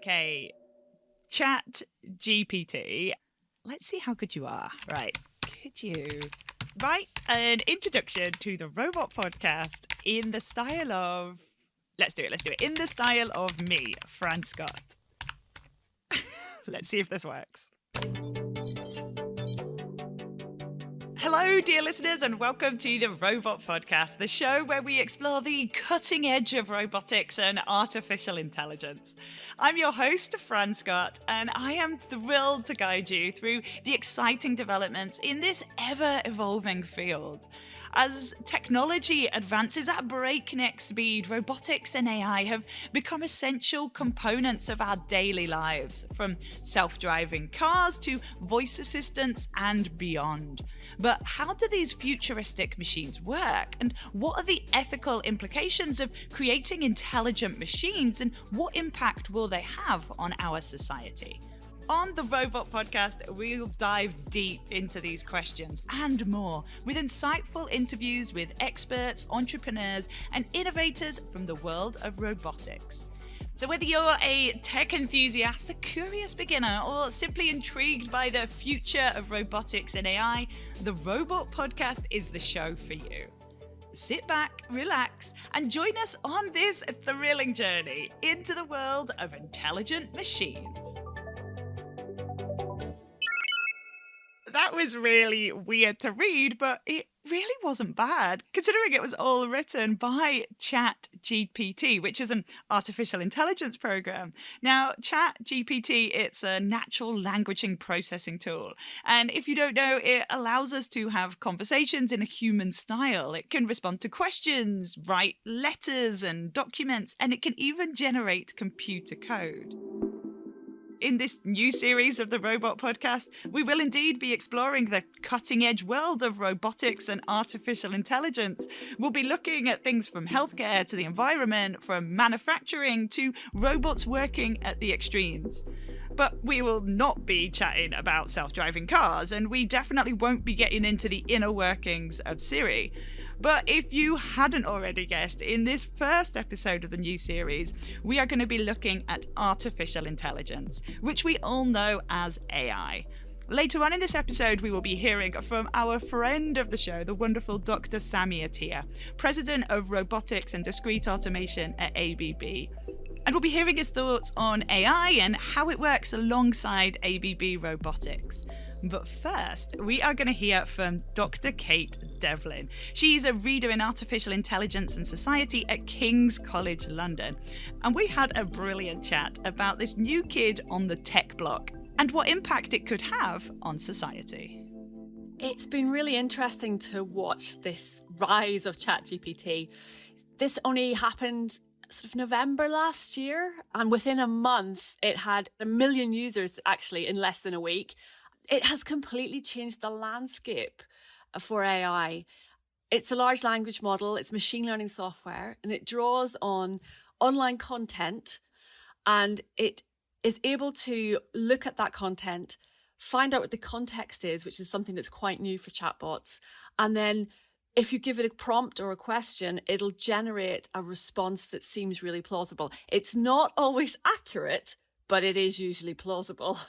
aka Chat GPT. Let's see how good you are. Right. Could you write an introduction to the Robot Podcast in the style of... Let's do it. In the style of me, Fran Scott. Let's see if this works. Hello, dear listeners, and welcome to the Robot Podcast, the show where we explore the cutting edge of robotics and artificial intelligence. I'm your host, Fran Scott, and I am thrilled to guide you through the exciting developments in this ever-evolving field. As technology advances at breakneck speed, robotics and AI have become essential components of our daily lives, from self-driving cars to voice assistants and beyond. But how do these futuristic machines work? And what are the ethical implications of creating intelligent machines? And what impact will they have on our society? On the Robot Podcast, we'll dive deep into these questions and more with insightful interviews with experts, entrepreneurs, and innovators from the world of robotics. So whether you're a tech enthusiast, a curious beginner, or simply intrigued by the future of robotics and AI, the Robot Podcast is the show for you. Sit back, relax, and join us on this thrilling journey into the world of intelligent machines. That was really weird to read, but it really wasn't bad, considering it was all written by ChatGPT, which is an artificial intelligence program. Now, ChatGPT, it's a natural languaging processing tool. And if you don't know, it allows us to have conversations in a human style. It can respond to questions, write letters and documents, and it can even generate computer code. In this new series of the Robot Podcast, we will indeed be exploring the cutting-edge world of robotics and artificial intelligence. We'll be looking at things from healthcare to the environment, from manufacturing to robots working at the extremes. But we will not be chatting about self-driving cars, and we definitely won't be getting into the inner workings of Seri. But if you hadn't already guessed, in this first episode of the new series, we are going to be looking at artificial intelligence, which we all know as AI. Later on in this episode, we will be hearing from our friend of the show, the wonderful Dr. Sami Attia, President of Robotics and Discrete Automation at ABB. And we'll be hearing his thoughts on AI and how it works alongside ABB robotics. But first, we are going to hear from Dr. Kate Devlin. She's a reader in artificial intelligence and society at King's College London. And we had a brilliant chat about this new kid on the tech block and what impact it could have on society. It's been really interesting to watch this rise of ChatGPT. This only happened sort of November last year, and within a month, it had 1 million users actually in less than a week. It has completely changed the landscape for AI. It's a large language model, it's machine learning software, and it draws on online content, and it is able to look at that content, find out what the context is, which is something that's quite new for chatbots, and then if you give it a prompt or a question, it'll generate a response that seems really plausible. It's not always accurate, but it is usually plausible.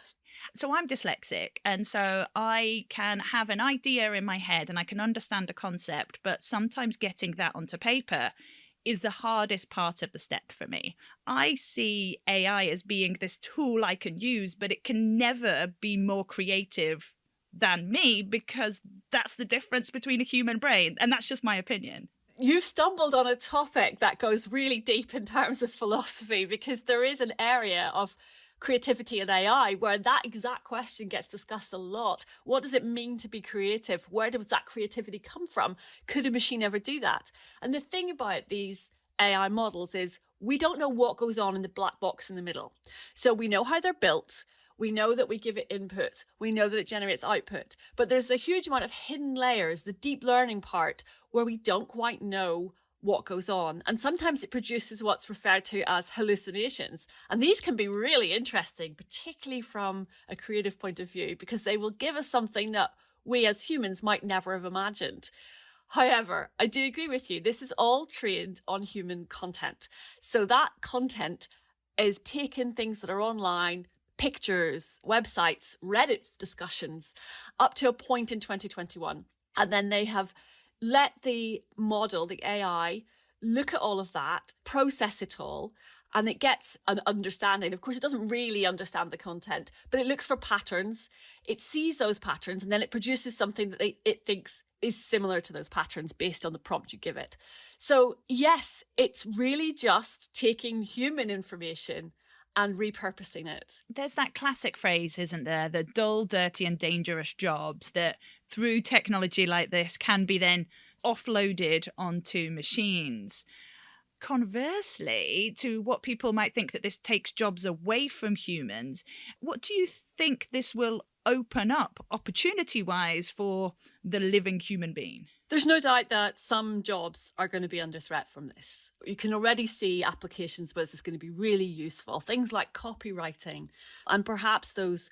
So I'm dyslexic, and so I can have an idea in my head and I can understand a concept, but sometimes getting that onto paper is the hardest part of the step for me. I see AI as being this tool I can use, but it can never be more creative than me because that's the difference between a human brain, and that's just my opinion. You've stumbled on a topic that goes really deep in terms of philosophy, because there is an area of creativity and AI where that exact question gets discussed a lot. What does it mean to be creative? Where does that creativity come from? Could a machine ever do that? And the thing about these AI models is we don't know what goes on in the black box in the middle. So we know how they're built. We know that we give it input. We know that it generates output. But there's a huge amount of hidden layers, the deep learning part, where we don't quite know what goes on. And sometimes it produces what's referred to as hallucinations. And these can be really interesting, particularly from a creative point of view, because they will give us something that we as humans might never have imagined. However, I do agree with you. This is all trained on human content. So that content is taking things that are online, pictures, websites, Reddit discussions, up to a point in 2021. And then they have let the model, the AI, look at all of that, process it all, and it gets an understanding. Of course, it doesn't really understand the content, but it looks for patterns. It sees those patterns, and then it produces something that it thinks is similar to those patterns based on the prompt you give it. So yes, it's really just taking human information and repurposing it. There's that classic phrase, isn't there? The dull, dirty and dangerous jobs that through technology like this can be then offloaded onto machines. Conversely, to what people might think that this takes jobs away from humans, what do you think this will open up opportunity-wise for the living human being? There's no doubt that some jobs are going to be under threat from this. You can already see applications where this is going to be really useful. Things like copywriting and perhaps those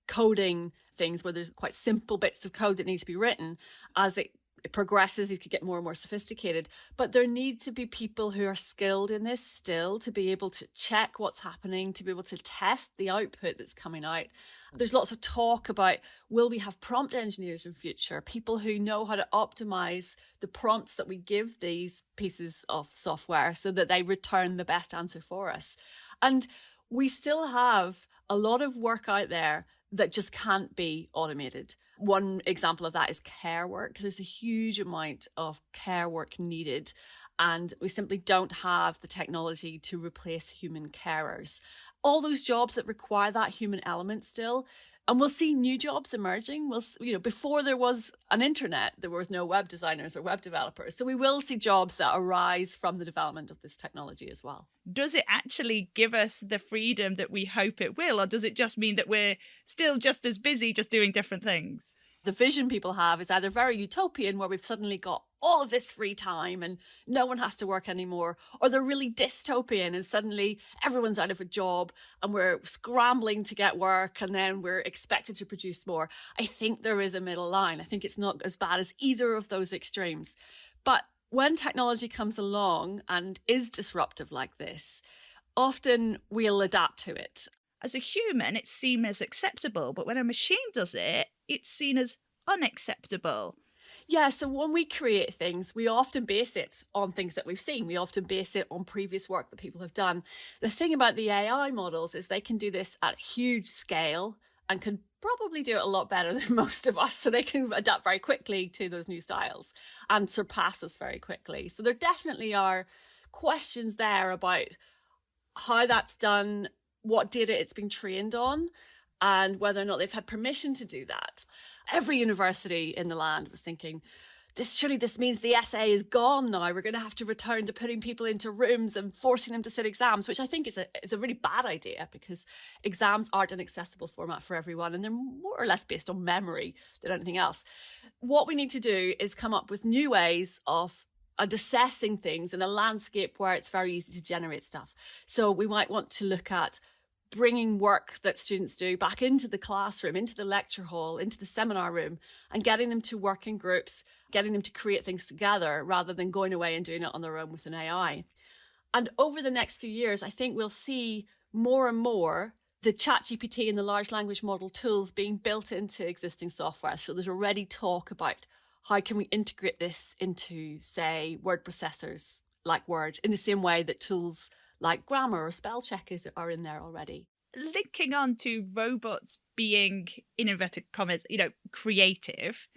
coding things where there's quite simple bits of code that need to be written. As it progresses, these could get more and more sophisticated. But there need to be people who are skilled in this still to be able to check what's happening, to be able to test the output that's coming out. There's lots of talk about, will we have prompt engineers in future? People who know how to optimize the prompts that we give these pieces of software so that they return the best answer for us. And we still have a lot of work out there that just can't be automated. One example of that is care work. There's a huge amount of care work needed, and we simply don't have the technology to replace human carers. All those jobs that require that human element still, and we'll see new jobs emerging. Before there was an internet, there was no web designers or web developers. So we will see jobs that arise from the development of this technology as well. Does it actually give us the freedom that we hope it will, or does it just mean that we're still just as busy, just doing different things? The vision people have is either very utopian, where we've suddenly got all of this free time and no one has to work anymore, or they're really dystopian and suddenly everyone's out of a job and we're scrambling to get work and then we're expected to produce more. I think there is a middle line. I think it's not as bad as either of those extremes. But when technology comes along and is disruptive like this, often we'll adapt to it. As a human, it's seen as acceptable, but when a machine does it, it's seen as unacceptable. Yeah, so when we create things, we often base it on things that we've seen. We often base it on previous work that people have done. The thing about the AI models is they can do this at a huge scale and can probably do it a lot better than most of us. So they can adapt very quickly to those new styles and surpass us very quickly. So there definitely are questions there about how that's done, what data it's been trained on, and whether or not they've had permission to do that. Every university in the land was thinking, surely this means the essay is gone now. We're going to have to return to putting people into rooms and forcing them to sit exams, which I think is a really bad idea, because exams aren't an accessible format for everyone and they're more or less based on memory than anything else. What we need to do is come up with new ways of assessing things in a landscape where it's very easy to generate stuff. So we might want to look at bringing work that students do back into the classroom, into the lecture hall, into the seminar room, and getting them to work in groups, getting them to create things together rather than going away and doing it on their own with an AI. And over the next few years, I think we'll see more and more the ChatGPT and the large language model tools being built into existing software. So there's already talk about how can we integrate this into, say, word processors like Word, in the same way that tools like grammar or spell checkers are in there already. Linking on to robots being, in inverted commas, creative,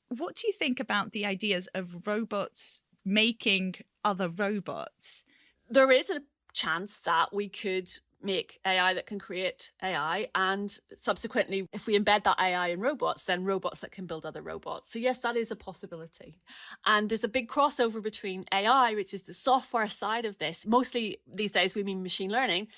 what do you think about the ideas of robots making other robots? There is a chance that we could make AI that can create AI, and subsequently, if we embed that AI in robots, then robots that can build other robots. So yes, that is a possibility. And there's a big crossover between AI, which is the software side of this. Mostly these days we mean machine learning,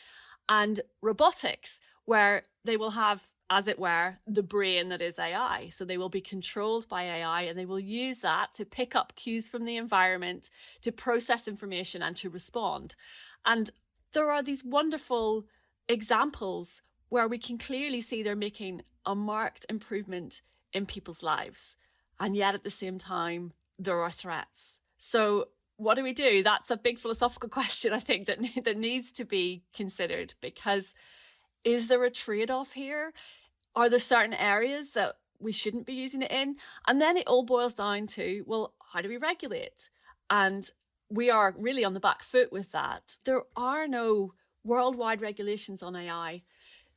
and robotics, where they will have, as it were, the brain that is AI. So they will be controlled by AI and they will use that to pick up cues from the environment, to process information and to respond. And there are these wonderful examples where we can clearly see they're making a marked improvement in people's lives. And yet at the same time, there are threats. So what do we do? That's a big philosophical question, I think, that needs to be considered, because is there a trade-off here? Are there certain areas that we shouldn't be using it in? And then it all boils down to, well, how do we regulate? And we are really on the back foot with that. There are no worldwide regulations on AI.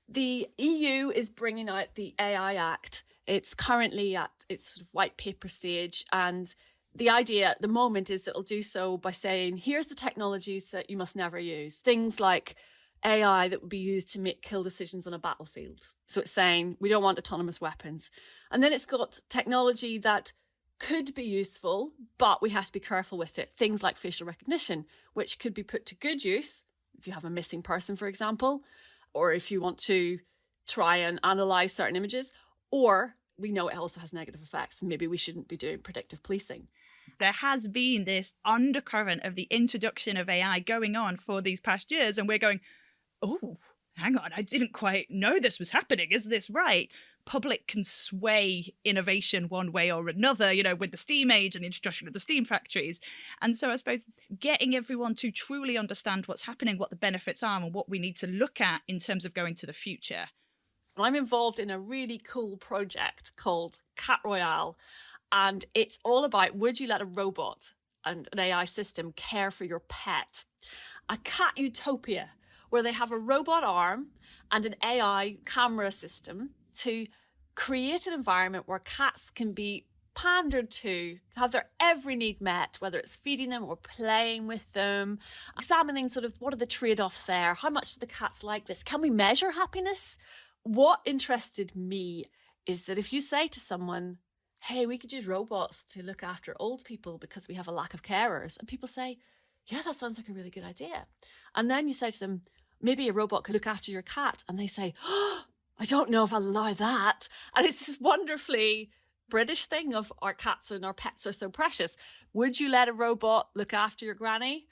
The EU is bringing out the AI Act. It's currently at its sort of white paper stage, and the idea at the moment is that it'll do so by saying, here's the technologies that you must never use. Things like AI that would be used to make kill decisions on a battlefield. So it's saying we don't want autonomous weapons. And then it's got technology that could be useful, but we have to be careful with it. Things like facial recognition, which could be put to good use if you have a missing person, for example, or if you want to try and analyze certain images, or we know it also has negative effects. Maybe we shouldn't be doing predictive policing. There has been this undercurrent of the introduction of AI going on for these past years, and we're going, oh, hang on, I didn't quite know this was happening. Is this right? Public can sway innovation one way or another, with the steam age and the introduction of the steam factories. And so I suppose getting everyone to truly understand what's happening, what the benefits are, and what we need to look at in terms of going to the future. I'm involved in a really cool project called Cat Royale, and it's all about, would you let a robot and an AI system care for your pet? A cat utopia where they have a robot arm and an AI camera system to create an environment where cats can be pandered to, have their every need met, whether it's feeding them or playing with them, examining sort of what are the trade-offs there, how much do the cats like this, can we measure happiness? What interested me is that if you say to someone, hey, we could use robots to look after old people because we have a lack of carers, and people say, yeah, that sounds like a really good idea. And then you say to them, maybe a robot could look after your cat, and they say, oh, I don't know if I'll allow that. And it's this wonderfully British thing of our cats and our pets are so precious. Would you let a robot look after your granny?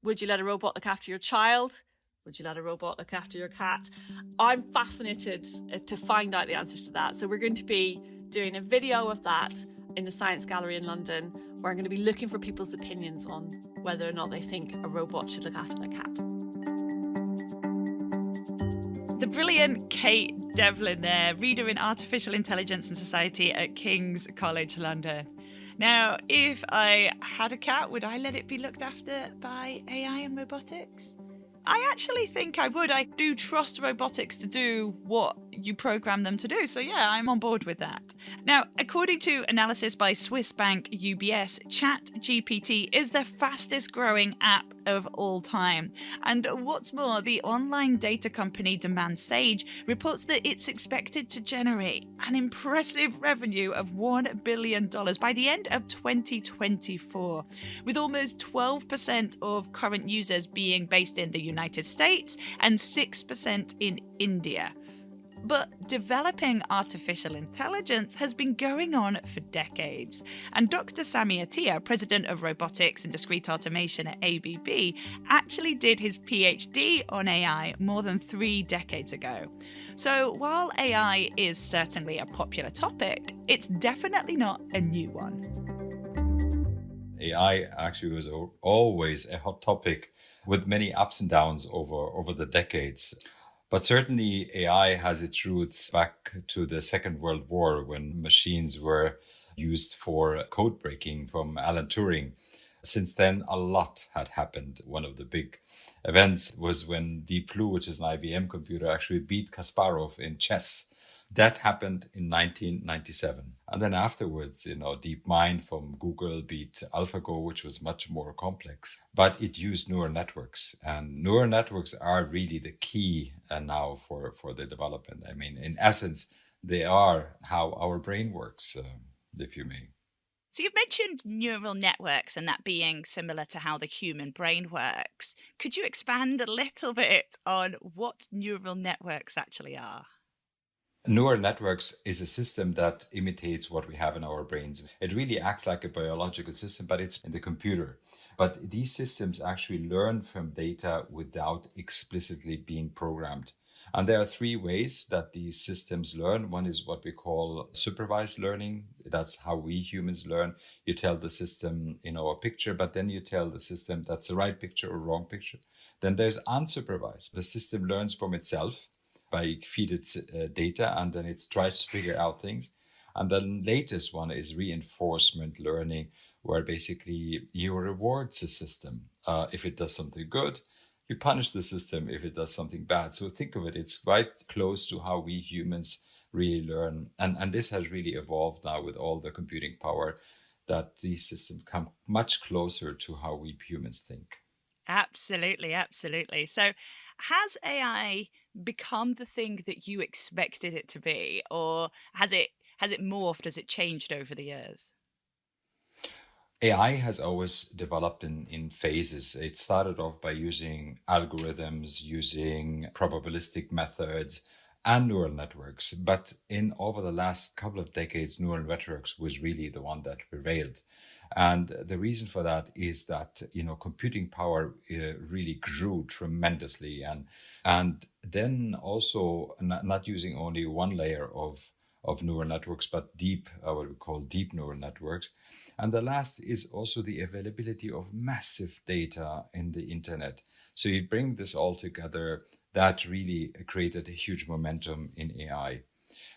Would you let a robot look after your child? Would you let a robot look after your cat? I'm fascinated to find out the answers to that. So we're going to be doing a video of that in the Science Gallery in London, where I'm going to be looking for people's opinions on whether or not they think a robot should look after their cat. The brilliant Kate Devlin there, reader in Artificial Intelligence and Society at King's College London. Now, if I had a cat, would I let it be looked after by AI and robotics? I actually think I would. I do trust robotics to do what you program them to do. So yeah, I'm on board with that. Now, according to analysis by Swiss bank UBS, ChatGPT is the fastest growing app of all time. And what's more, the online data company Demand Sage reports that it's expected to generate an impressive revenue of $1 billion by the end of 2024, with almost 12% of current users being based in the United States and 6% in India. But developing artificial intelligence has been going on for decades. And Dr. Sami Attia, president of robotics and discrete automation at ABB, actually did his PhD on AI more than 3 decades ago. So while AI is certainly a popular topic, it's definitely not a new one. AI actually was always a hot topic with many ups and downs over the decades. But certainly AI has its roots back to the Second World War, when machines were used for code breaking from Alan Turing. Since then, a lot had happened. One of the big events was when Deep Blue, which is an IBM computer, actually beat Kasparov in chess. That happened in 1997. And then afterwards, DeepMind from Google beat AlphaGo, which was much more complex. But it used neural networks. And neural networks are really the key now for the development. I mean, in essence, they are how our brain works, if you may. So you've mentioned neural networks and that being similar to how the human brain works. Could you expand a little bit on what neural networks actually are? Neural networks is a system that imitates what we have in our brains. It really acts like a biological system, but it's in the computer. But these systems actually learn from data without explicitly being programmed. And there are three ways that these systems learn. One is what we call supervised learning. That's how we humans learn. You tell the system, a picture, but then you tell the system that's the right picture or wrong picture. Then there's unsupervised. The system learns from itself by feed its data, and then it tries to figure out things. And the latest one is reinforcement learning, where basically you reward the system if it does something good. You punish the system if it does something bad. So think of it, it's quite close to how we humans really learn. And this has really evolved now with all the computing power, that these systems come much closer to how we humans think. Absolutely, absolutely. So has AI become the thing that you expected it to be, or has it morphed, has it changed over the years? AI has always developed in phases. It started off by using algorithms, using probabilistic methods and neural networks. But in over the last couple of decades, neural networks was really the one that prevailed. And the reason for that is that, computing power really grew tremendously. And then also not using only one layer of neural networks, but what we call deep neural networks. And the last is also the availability of massive data in the internet. So you bring this all together, that really created a huge momentum in AI.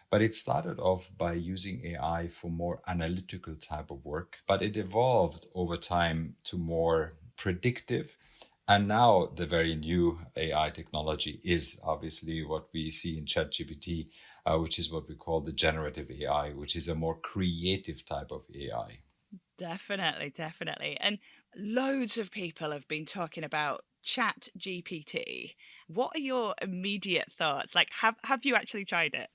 But it started off by using AI for more analytical type of work, but it evolved over time to more predictive. And now the very new AI technology is obviously what we see in ChatGPT, which is what we call the generative AI, which is a more creative type of AI. Definitely, definitely. And loads of people have been talking about Chat GPT. What are your immediate thoughts? Like, have you actually tried it?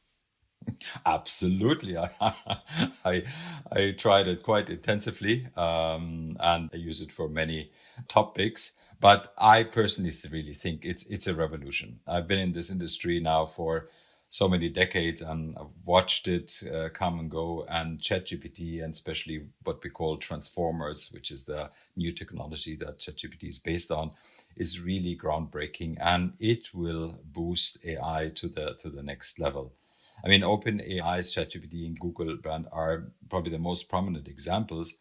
Absolutely. I, I tried it quite intensively, and I use it for many topics. But I personally really think it's a revolution. I've been in this industry now for so many decades, and I've watched it come and go. And ChatGPT, and especially what we call transformers, which is the new technology that ChatGPT is based on, is really groundbreaking, and it will boost AI to the next level. I mean, OpenAI's ChatGPT and Google brand are probably the most prominent examples.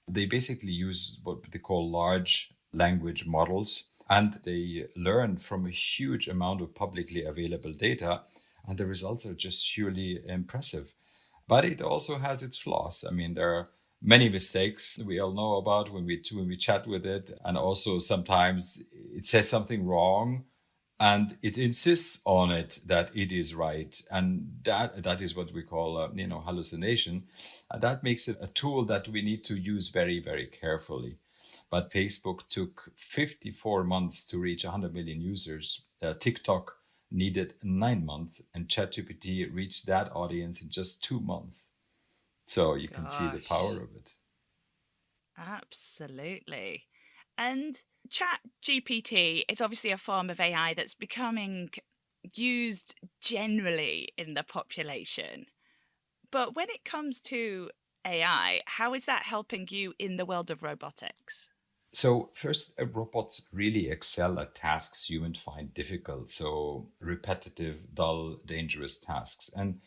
They basically use what they call large language models, and they learn from a huge amount of publicly available data, and the results are just surely impressive. But it also has its flaws. I mean, there are many mistakes we all know about when we chat with it, and also sometimes it says something wrong and it insists on it that it is right, and that is what we call hallucination, and that makes it a tool that we need to use very, very carefully. But Facebook took 54 months to reach 100 million users. TikTok needed 9 months, and ChatGPT reached that audience in just 2 months. So you can see the power Gosh, of it. absolutely. And Chat GPT, it's obviously a form of AI that's becoming used generally in the population. But when it comes to AI, how is that helping you in the world of robotics? So first, robots really excel at tasks humans find difficult. So repetitive, dull, dangerous tasks. And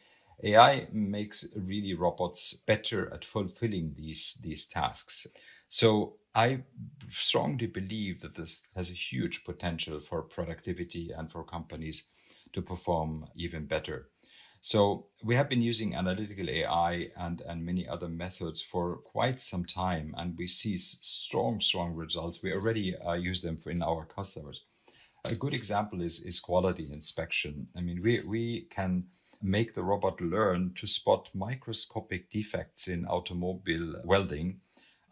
AI makes really robots better at fulfilling these tasks. So I strongly believe that this has a huge potential for productivity and for companies to perform even better. So we have been using analytical AI and many other methods for quite some time, and we see strong results. We already use them in our customers. A good example is quality inspection. I mean, we can make the robot learn to spot microscopic defects in automobile welding,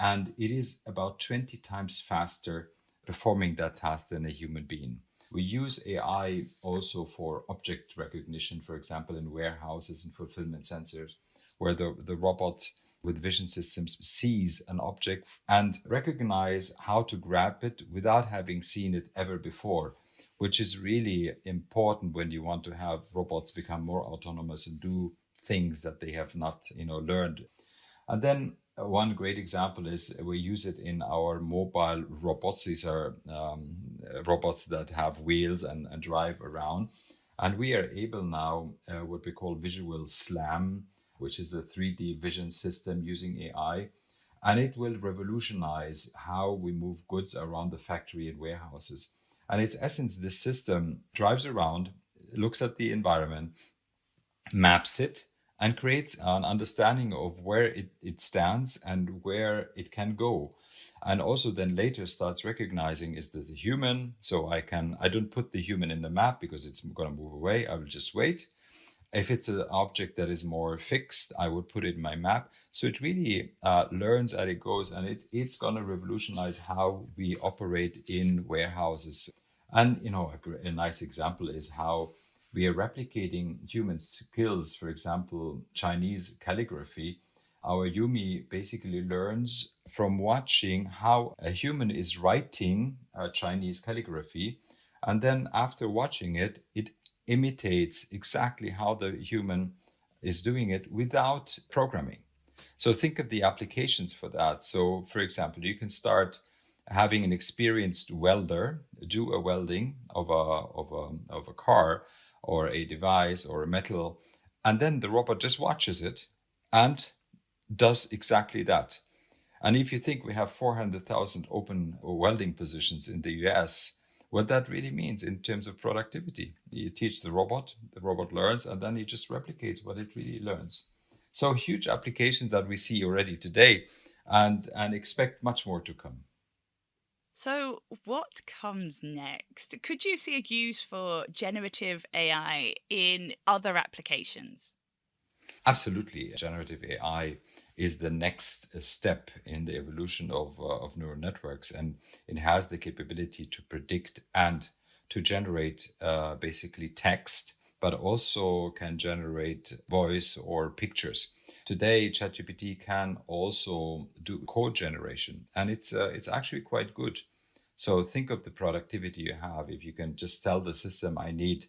and it is about 20 times faster performing that task than a human being. We use AI also for object recognition, for example, in warehouses and fulfillment centers, where the robot with vision systems sees an object and recognize how to grab it without having seen it ever before, which is really important when you want to have robots become more autonomous and do things that they have not, learned. And then one great example is we use it in our mobile robots. These are robots that have wheels and drive around. And we are able now, what we call visual SLAM, which is a 3D vision system using AI. And it will revolutionize how we move goods around the factory and warehouses. And its essence, this system drives around, looks at the environment, maps it, and creates an understanding of where it stands and where it can go. And also then later starts recognizing, is this a human? So I don't put the human in the map because it's going to move away. I will just wait. If it's an object that is more fixed, I would put it in my map. So it really learns as it goes, and it's going to revolutionize how we operate in warehouses. And, a nice example is how we are replicating human skills. For example, Chinese calligraphy. Our Yumi basically learns from watching how a human is writing Chinese calligraphy. And then after watching it, it imitates exactly how the human is doing it without programming. So think of the applications for that. So, for example, you can start having an experienced welder do a welding of a car or a device or a metal, and then the robot just watches it and does exactly that. And if you think we have 400,000 open welding positions in the US, what that really means in terms of productivity. You teach the robot learns, and then he just replicates what it really learns. So huge applications that we see already today, and expect much more to come. So what comes next? Could you see a use for generative AI in other applications? Absolutely. Generative AI is the next step in the evolution of neural networks, and it has the capability to predict and to generate basically text, but also can generate voice or pictures. Today, ChatGPT can also do code generation, and it's actually quite good. So think of the productivity you have if you can just tell the system, I need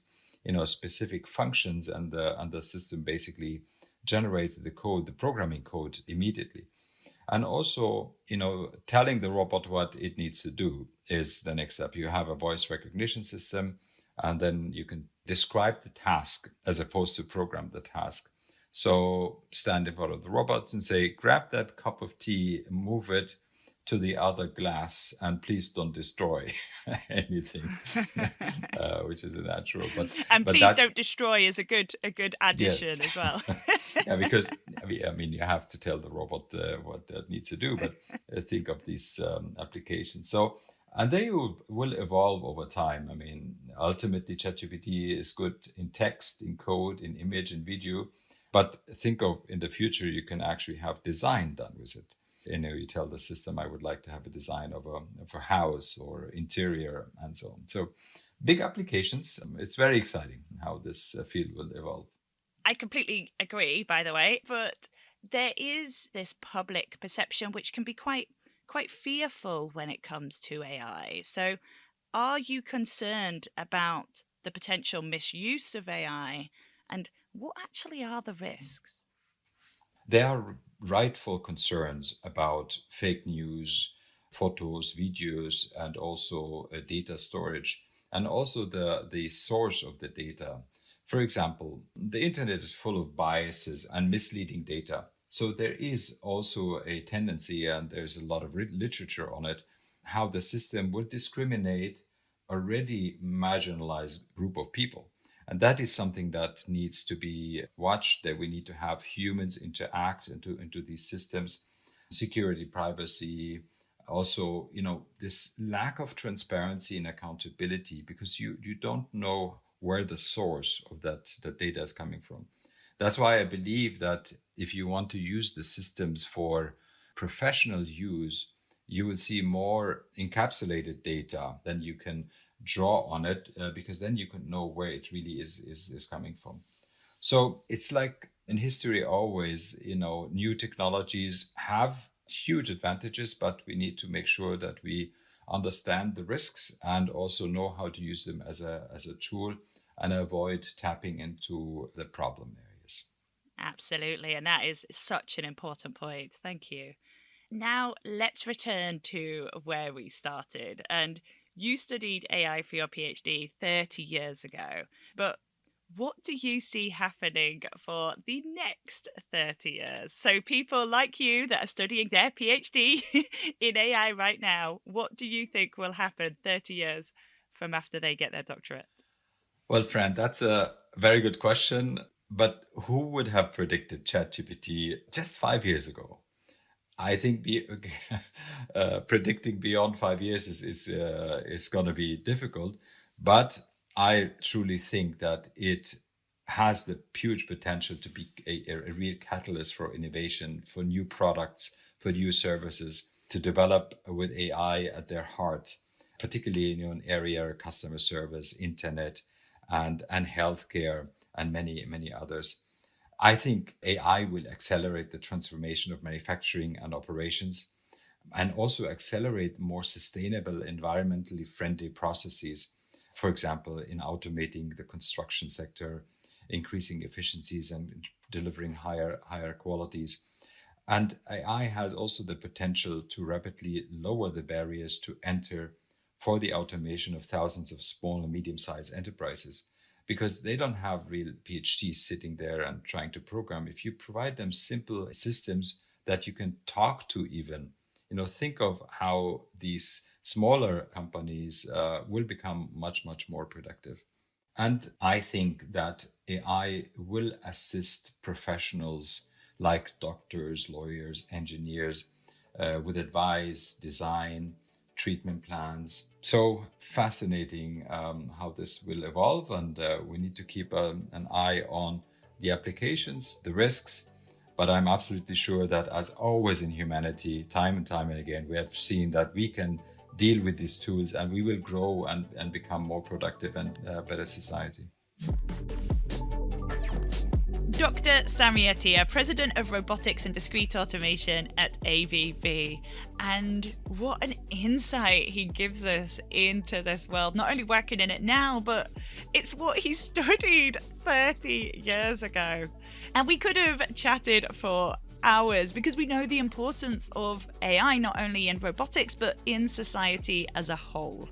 specific functions, and the system basically generates the code, the programming code immediately. And also, telling the robot what it needs to do is the next step. You have a voice recognition system, and then you can describe the task as opposed to program the task. So stand in front of the robots and say, grab that cup of tea, move it to the other glass, and please don't destroy anything, which is a natural. And please don't destroy is a good addition, yes, as well. Yeah, because you have to tell the robot what it needs to do, but think of these applications. So, and they will evolve over time. Ultimately, ChatGPT is good in text, in code, in image, in video. But think of in the future, you can actually have design done with it. You tell the system, I would like to have a design of a house or interior and so on. So big applications. It's very exciting how this field will evolve. I completely agree, by the way, but there is this public perception which can be quite fearful when it comes to AI. So are you concerned about the potential misuse of AI, and what actually are the risks? There are rightful concerns about fake news, photos, videos, and also data storage, and also the source of the data. For example, the internet is full of biases and misleading data. So there is also a tendency, and there's a lot of literature on it, how the system will discriminate already marginalized group of people. And that is something that needs to be watched, that we need to have humans interact into these systems, security, privacy, also, this lack of transparency and accountability, because you don't know where the source of that data is coming from. That's why I believe that if you want to use the systems for professional use, you will see more encapsulated data than you can draw on it, because then you can know where it really is coming from. So it's like in history always, new technologies have huge advantages, but we need to make sure that we understand the risks and also know how to use them as a tool and avoid tapping into the problem areas. Absolutely, and that is such an important point. Thank you. Now let's return to where we started. And you studied AI for your PhD 30 years ago, but what do you see happening for the next 30 years? So people like you that are studying their PhD in AI right now, what do you think will happen 30 years from after they get their doctorate? Well, Fran, that's a very good question. But who would have predicted ChatGPT just 5 years ago? I think predicting beyond 5 years is going to be difficult. But I truly think that it has the huge potential to be a real catalyst for innovation, for new products, for new services, to develop with AI at their heart, particularly in area customer service, internet, and healthcare, and many others. I think AI will accelerate the transformation of manufacturing and operations, and also accelerate more sustainable, environmentally friendly processes. For example, in automating the construction sector, increasing efficiencies and delivering higher qualities. And AI has also the potential to rapidly lower the barriers to enter for the automation of thousands of small and medium-sized enterprises, because they don't have real PhDs sitting there and trying to program. If you provide them simple systems that you can talk to even, think of how these smaller companies will become much more productive. And I think that AI will assist professionals like doctors, lawyers, engineers with advice, design, treatment plans. So fascinating how this will evolve, and we need to keep an eye on the applications, the risks. But I'm absolutely sure that, as always in humanity, time and time and again, we have seen that we can deal with these tools, and we will grow and become more productive and better society. Dr. Sami Atiya, President of Robotics and Discrete Automation at ABB. And what an insight he gives us into this world, not only working in it now, but it's what he studied 30 years ago. And we could have chatted for hours because we know the importance of AI, not only in robotics, but in society as a whole.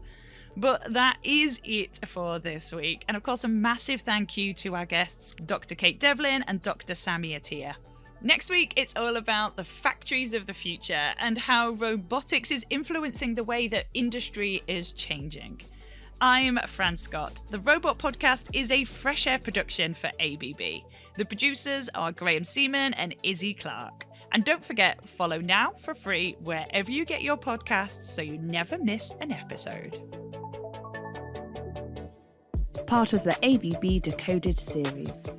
But that is it for this week. And of course, a massive thank you to our guests, Dr. Kate Devlin and Dr. Sami Atiya. Next week, it's all about the factories of the future and how robotics is influencing the way that industry is changing. I'm Fran Scott. The Robot Podcast is a Fresh Air production for ABB. The producers are Graham Seaman and Izzy Clark. And don't forget, follow now for free wherever you get your podcasts so you never miss an episode. Part of the ABB Decoded series.